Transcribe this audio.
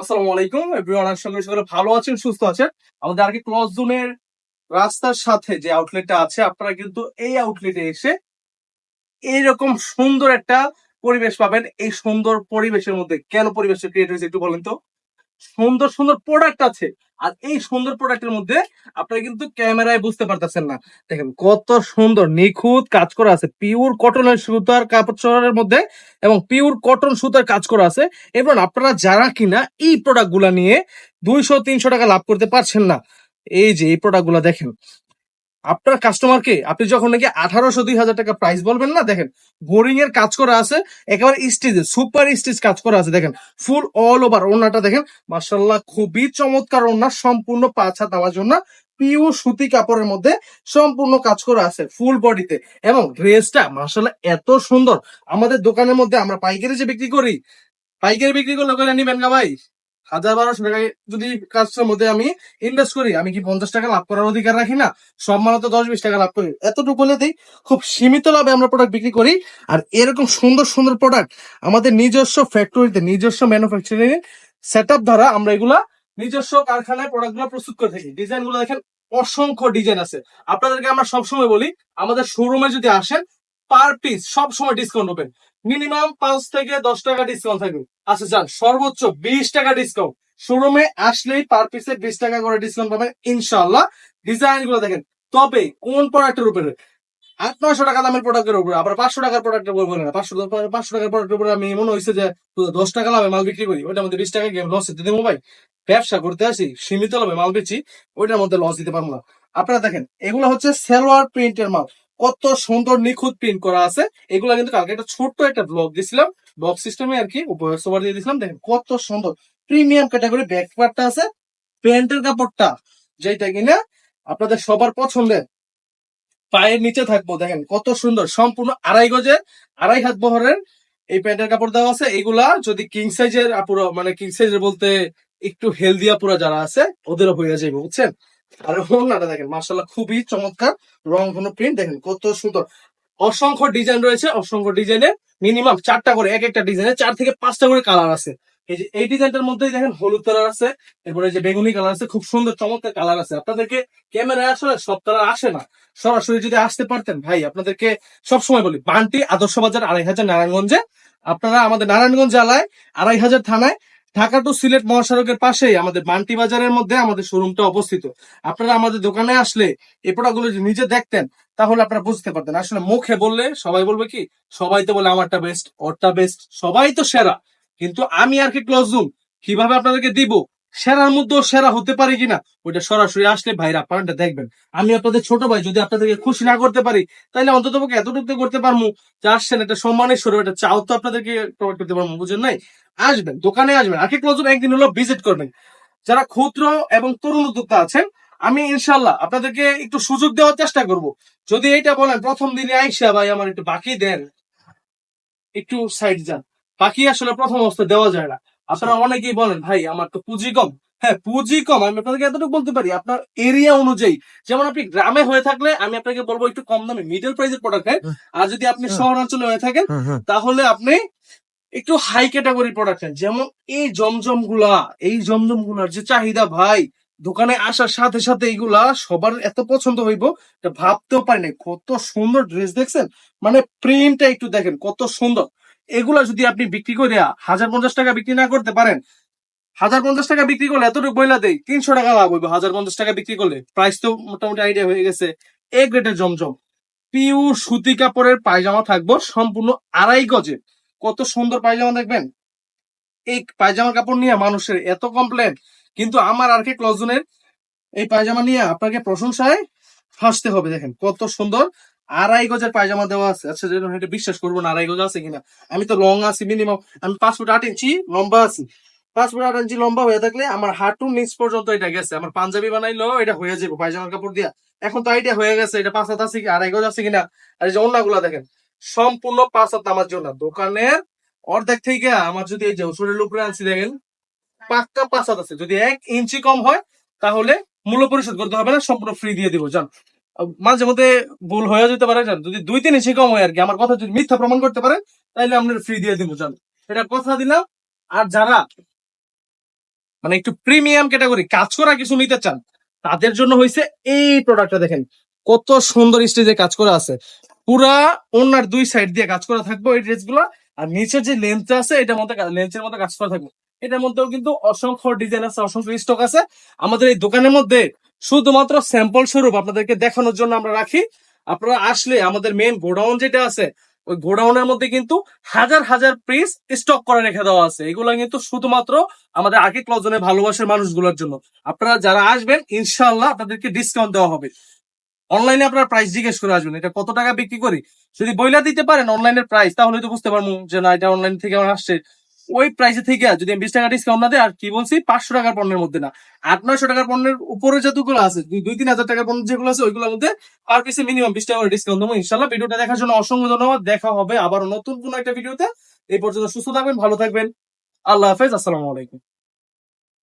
আসসালামু আলাইকুম এভরিওয়ান, আশা করি সকলে ভালো আছেন, সুস্থ আছেন। আমাদের আর কি ক্লজ জোনের রাস্তার সাথে যে আউটলেটটা আছে, আপনারা কিন্তু এই আউটলেটে এসে এইরকম সুন্দর একটা পরিবেশ পাবেন। এই সুন্দর পরিবেশের মধ্যে কেন পরিবেশটা ক্রিয়েট হয়েছে একটু বলেন তো। সুন্দর সুন্দর প্রোডাক্ট আছে, আর এই সুন্দর প্রোডাক্টের মধ্যে আপনারা কিন্তু ক্যামেরায় বুঝতে পারতেছেন না। দেখেন কত সুন্দর নিখুঁত কাজ করা আছে, পিওর কটনের সুতার কাপড় চোপড়ের মধ্যে এবং পিওর কটন সুতার কাজ করা আছে। এবং আপনারা যারা কিনা এই প্রোডাক্ট গুলা নিয়ে 200-300 টাকা লাভ করতে পারছেন না, এই যে এই প্রোডাক্ট গুলা দেখেন, আপনার কাস্টমারকে আপনি যখন নাকি 1800-2000 টাকা প্রাইস বলবেন না, দেখেন বোরিং এর কাজ করা আছে, একেবারে স্টিচে সুপার স্টিচ কাজ করা আছে। দেখেন ফুল অল ওভার ওড়নাটা দেখেন, মাশাআল্লাহ খুবই চমৎকার ওড়না, সম্পূর্ণ 5 হাত আমার জন্য পিওর সুতি কাপড়ের মধ্যে সম্পূর্ণ কাজ করা আছে ফুল বডিতে। এবং ড্রেসটা মাশাআল্লাহ এত সুন্দর। আমাদের দোকানের মধ্যে আমরা পাইকারি যে বিক্রি করি, পাইকারি বিক্রি করলে ওখানে নিবেন না ভাই 1000-1200 টাকায় যদি কাজটার মধ্যে আমি ইনভেস্ট করি, আমি কি 50 টাকা লাভ করার অধিকার রাখি না? সব মানুষ তো 10-20 টাকা লাভ করি, এতটুকু বলে দিই। খুব সীমিত লাভে আমরা প্রোডাক্ট বিক্রি করি। আর এরকম সুন্দর সুন্দর প্রোডাক্ট আমাদের নিজস্ব ফ্যাক্টরিতে, নিজস্ব ম্যানুফ্যাকচারিং সেট আপ দ্বারা আমরা এগুলা নিজস্ব কারখানায় প্রোডাক্ট গুলো প্রস্তুত করে থাকি। ডিজাইন গুলো দেখেন, অসংখ্য ডিজাইন আছে। আপনাদেরকে আমরা সবসময় বলি, আমাদের শোরুমে যদি আসেন পার পিস সবসময় ডিসকাউন্ট পাবেন। মিনিমাম 5 থেকে 10 টাকা ডিসকাউন্ট থাকবে। আচ্ছা যান, সর্বোচ্চ 20 টাকা ডিসকাউন্ট। শোরুমে আসলেই পার পিসে 20 টাকা করে ডিসকাউন্ট পাবেন ইনশাআল্লাহ। ডিজাইন গুলো দেখেন, তবে কোন প্রোডাক্টের উপরে 800-900 টাকা দামের প্রোডাক্টের উপরে, আবার 500 টাকার প্রোডাক্টের উপরে বলে না। 500 টাকার প্রোডাক্টের উপরে আমি মনে হয়েছে যে 10 টাকা লাভে মাল বিক্রি করি, ওইটার মধ্যে 20 টাকা গেম লস দিতে দেবো ভাই? ব্যবসা করতে আসি, সীমিত লাভে মাল বেচি, ওইটার মধ্যে লস দিতে পারবো না। আপনারা দেখেন এগুলো হচ্ছে সালোয়ার প্রিন্টের মাল, কত সুন্দর নিখুঁত প্রিন্ট করা আছে। এগুলো কিন্তু কালকে একটা ছোট্ট একটা ব্লগ দিছিলাম, ব্লগ সিস্টেমে আর কি ভয়েস ওভার দিয়ে দিছিলাম। দেখেন কত সুন্দর প্রিমিয়াম ক্যাটাগরি ব্যাক পার্টটা আছে, প্যান্টের কাপড়টা যেটা কিনা আপনাদের সবার পছন্দের, পায়ের নিচে থাকবো। দেখেন কত সুন্দর, সম্পূর্ণ 2.5 গজের 2.5 হাত বহরের এই প্যান্টের কাপড় দেওয়া আছে। এগুলা যদি কিং সাইজের আপুরা, মানে কিং সাইজের বলতে একটু হেলদি আপুরা যারা আছে, ওদেরও হয়ে যাবে, বুঝছেন। আর ওড়নাটা দেখেন মাশাআল্লাহ খুবই চমৎকার, রং ধনু প্রিন্ট দেখেন কত সুন্দর। অসংখ্য ডিজাইন রয়েছে, অসংখ্য ডিজাইনে মিনিমাম 4টা করে, এক একটা ডিজাইনে 4 থেকে 5টা করে কালার আছে। এই যে এই ডিজাইনটার মধ্যেই দেখেন হলুদ কালার আছে, এরপরে যে বেগুনি কালার আছে, খুব সুন্দর চমৎকার কালার আছে। আপনাদেরকে ক্যামেরায় আসলে সব কালার আসে না, সরাসরি যদি আসতে পারতেন ভাই, আপনাদেরকে সবসময় বলি বান্টি আদর্শ বাজার 2.5 হাজার নারায়ণগঞ্জে। আপনারা আমাদের নারায়ণগঞ্জ জেলায় 2.5 হাজার থানায় ঢাকা টু সিলেট মহাসড়কের পাশেই আমাদের বান্টি বাজারের মধ্যে আমাদের শোরুমটা অবস্থিত। আপনারা আমাদের দোকানে আসলে এই প্রোডাক্টগুলো যদি নিজে দেখতেন, তাহলে আপনারা বুঝতে পারতেন। আসলে মুখে বললে সবাই বলবে কি, সবাই তো বলে আমারটা বেস্ট, ওরটা বেস্ট, সবাই তো সেরা, কিন্তু আমি আর কি ক্লোজ রুম কিভাবে আপনাদেরকে দিব, সেরার মধ্যেও সেরা হতে পারি কিনা, ওইটা সরাসরি আসলে ভাইরা আপনারা দেখবেন। আমি আপনাদের ছোট ভাই, যদি আপনাদেরকে খুশি না করতে পারি, তাহলে অন্তত পক্ষে এতটুকু তো করতে পারবো যে আসছেন একটা সম্মানের স্বরূপ, একটা চাও তো আপনাদেরকে প্রোভাইড করতে পারবো, বুঝেন নাই? আসবেন, দোকানে আসবেন, আর কি ক্লোজ রুম একদিন হলো ভিজিট করবেন। যারা ক্ষুদ্র এবং তরুণ উদ্যোক্তা আছেন, আমি ইনশাল্লাহ আপনাদেরকে একটু সুযোগ দেওয়ার চেষ্টা করব। যদি এইটা বলেন প্রথম দিনে আইসা ভাই আমার একটু বাকি দেন, একটু সাইড যান, বাকি আসলে প্রথম অবস্থা দেওয়া যায় না। আপনারা অনেকেই বলেন ভাই আমার তো পুঁজি কম। হ্যাঁ পুঁজি কম, আমি আপনাদেরকে এতটুকু বলতে পারি, আপনার এরিয়া অনুযায়ী, যেমন আপনি গ্রামে হয়ে থাকলে আমি আপনাকে বলবো একটু কম দামে মিডল প্রাইসের প্রোডাক্ট নেন। আর যদি আপনি শহরাঞ্চলে হয়ে থাকেন, তাহলে আপনি একটু হাই ক্যাটাগরি প্রোডাক্ট নেন। যেমন এই জমজম গুলার যে চাহিদা ভাই, দোকানে আসার সাথে সাথে এইগুলা সবার এত পছন্দ হইব, এটা ভাবতেও পারি নাই। কত সুন্দর ড্রেস দেখছেন, মানে প্রিন্টটা একটু দেখেন কত সুন্দর। এগুলা যদি আপনি বিক্রি করে 1050 টাকা বিক্রি না করতে পারেন, 1050 টাকা বিক্রি করলে এতটুকু বইলা দেয় 300 টাকা লাভ হইব। 1050 টাকা বিক্রি করলে প্রাইস তো মোটামুটি আইডিয়া হয়ে গেছে। এ গ্রেডের জমজম পিওর সুতি কাপড়ের পায়জামা থাকবো, সম্পূর্ণ 2.5 গজের। কত সুন্দর পায়জামা দেখবেন। এই পায়জামার কাপড় নিয়ে মানুষের এত কমপ্লেন, কিন্তু আমার আর কি ক্লজনের এই পায়জামা নিয়ে আপনাকে প্রশংসায় ফাঁসতে হবে। দেখেন কত সুন্দর 2.5 গজের পায়জামা দেওয়া আছে। আচ্ছা যেন এটা বিশ্বাস করবো না 2.5 গজ আছে কিনা, আমি তো লং আছি মিনিমাম, আমি 5 ফুট 8 ইঞ্চি লম্বা আছি। 5 ফুট 8 ইঞ্চি লম্বা হয়ে থাকলে আমার হাঁটুর নিচ পর্যন্ত এটা গেছে। আমার পাঞ্জাবি বানাইলেও এটা হয়ে যাবে পায়জামার কাপড় দিয়া। এখন তো আইডিয়া হয়ে গেছে এটা 5 হাত আছে কি 2.5 গজ আছে কিনা। আর এই যে অন্যগুলা দেখেন, সম্পূর্ণ 5 হাত আমার জন্য। দোকানের অর্ধেক থেকে আমার যদি এই যে শরীরের উপরে আনছি দেখেন, পাক্কা 5 হাত আছে। যদি 1 ইঞ্চি কম হয়, তাহলে মূল্য পরিশোধ করতে হবে না, সম্পূর্ণ ফ্রি দিয়ে দিব জান। মাঝে মধ্যে ভুল হয়ে যেতে পারে জান, যদি 2-3 ইঞ্চি কম হয় আর কি, আমার কথা যদি মিথ্যা প্রমাণ করতে পারে, তাহলে আমরা ফ্রি দিয়ে দিব জান, এটা কথা দিলাম। আর যারা মানে একটু প্রিমিয়াম ক্যাটাগরি কাজ করা কিছু নিতে চান, তাদের জন্য হয়েছে এই প্রোডাক্টটা। দেখেন কত সুন্দর স্টেজে কাজ করা আছে, পুরা ওনার 2 সাইড দিয়ে কাজ করা থাকবে এই ড্রেসগুলো। আর নিচের যে লেন্থটা আছে এটার মধ্যে লেন্থের মধ্যে কাজ করা থাকবে। এটার মধ্যেও কিন্তু অসংখ্য ডিজাইন আছে, অসংখ্য স্টক আছে আমাদের এই দোকানের মধ্যে। শুধুমাত্র স্যাম্পল স্বরূপ আপনাদেরকে দেখানোর জন্য আমরা রাখি। আপনারা আসলে আমাদের মেন গোডাউন যেটা আছে, ওই গোডাউনের মধ্যে কিন্তু হাজার হাজার পিস স্টক করে রেখে দেওয়া আছে। এগুলো কিন্তু শুধুমাত্র আমাদের আগে ক্লজনের ভালোবাসার মানুষগুলোর জন্য। আপনারা যারা আসবেন ইনশাআল্লাহ আপনাদেরকে ডিসকাউন্ট দেওয়া হবে। অনলাইনে আপনার প্রাইস জিজ্ঞেস করে আসবেন এটা কত টাকা বিক্রি করি, যদি বইলা দিতে পারেন অনলাইনের প্রাইস, তাহলে তো বুঝতে পারবো যে না এটা অনলাইন থেকে আমার আসছে। ওই প্রাইসে থেকে যদি আমি 20 টাকা ডিসকাউন্ট না দেয়, আর কি বলছি 500 টাকার পণ্যের মধ্যে না, 800-900 টাকার পণ্যের উপরে যতগুলো আছে, 2-3 হাজার টাকার পণ্য যেগুলো আছে ওইগুলোর মধ্যে পার পিসে মিনিমাম 20 টাকা করে ডিসকাউন্ট দেবো ইনশাল্লাহ। ভিডিওটা দেখার জন্য অসংখ্য ধন্যবাদ। দেখা হবে আবার নতুন কোনো একটা ভিডিওতে। এই পর্যন্ত সুস্থ থাকবেন, ভালো থাকবেন। আল্লাহ হাফেজ, আসসালামু আলাইকুম।